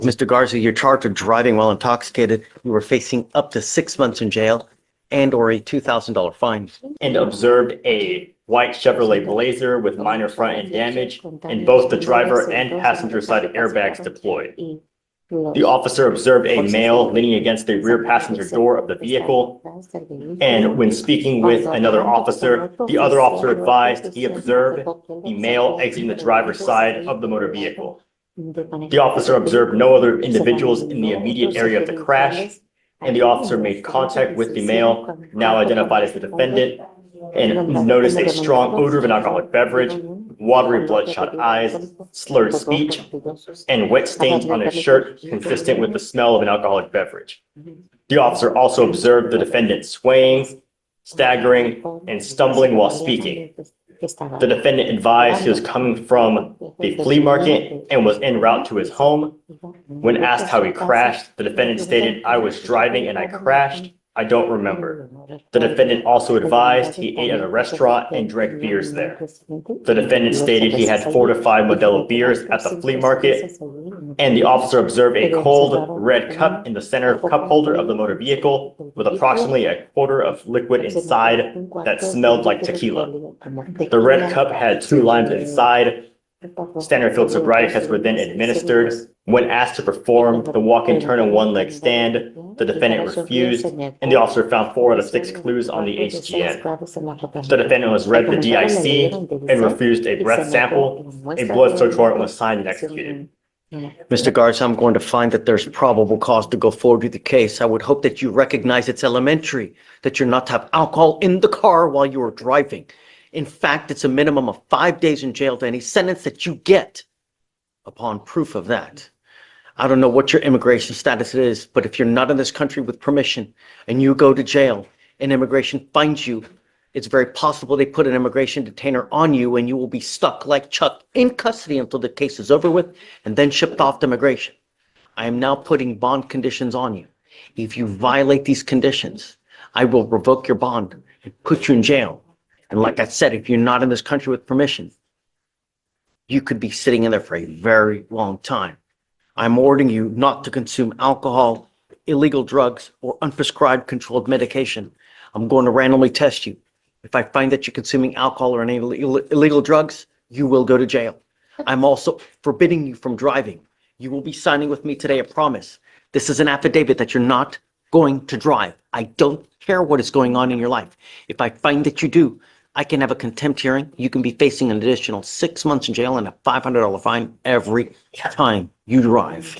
Mr. Garza, you're charged with driving while intoxicated. You were facing up to 6 months in jail and or a $2,000 fine. And observed a white Chevrolet Blazer with minor front end damage and both the driver and passenger side airbags deployed. The officer observed a male leaning against the rear passenger door of the vehicle, and when speaking with another officer, the other officer advised he observed the male exiting the driver's side of the motor vehicle. The officer observed no other individuals in the immediate area of the crash, and the officer made contact with the male, now identified as the defendant, and noticed a strong odor of an alcoholic beverage, watery bloodshot eyes, slurred speech, and wet stains on his shirt consistent with the smell of an alcoholic beverage. The officer also observed the defendant swaying, staggering, and stumbling while speaking. The defendant advised he was coming from the flea market and was en route to his home. When asked how he crashed, the defendant stated, "I was driving and I crashed. I don't remember." The defendant also advised he ate at a restaurant and drank beers there. The defendant stated he had 4 to 5 Modelo beers at the flea market, and the officer observed a cold red cup in the center cup holder of the motor vehicle with approximately a quarter of liquid inside that smelled like tequila. The red cup had 2 limes inside. Standard field sobriety tests were then administered. When asked to perform the walk-in turn and one-leg stand, the defendant refused, and the officer found 4 out of 6 clues on the HGN. The defendant was read the DIC and refused a breath sample. A blood search warrant was signed and executed. Mr. Garza, I'm going to find that there's probable cause to go forward with the case. I would hope that you recognize it's elementary that you're not to have alcohol in the car while you are driving. In fact, it's a minimum of 5 days in jail to any sentence that you get upon proof of that. I don't know what your immigration status is, but if you're not in this country with permission and you go to jail and immigration finds you, it's very possible they put an immigration detainer on you and you will be stuck like Chuck in custody until the case is over with and then shipped off to immigration. I am now putting bond conditions on you. If you violate these conditions, I will revoke your bond and put you in jail. And like I said, if you're not in this country with permission, you could be sitting in there for a very long time. I'm ordering you not to consume alcohol, illegal drugs, or unprescribed controlled medication. I'm going to randomly test you. If I find that you're consuming alcohol or any illegal drugs, you will go to jail. I'm also forbidding you from driving. You will be signing with me today a promise. This is an affidavit that you're not going to drive. I don't care what is going on in your life. If I find that you do, I can have a contempt hearing. You can be facing an additional 6 months in jail and a $500 fine every time you drive.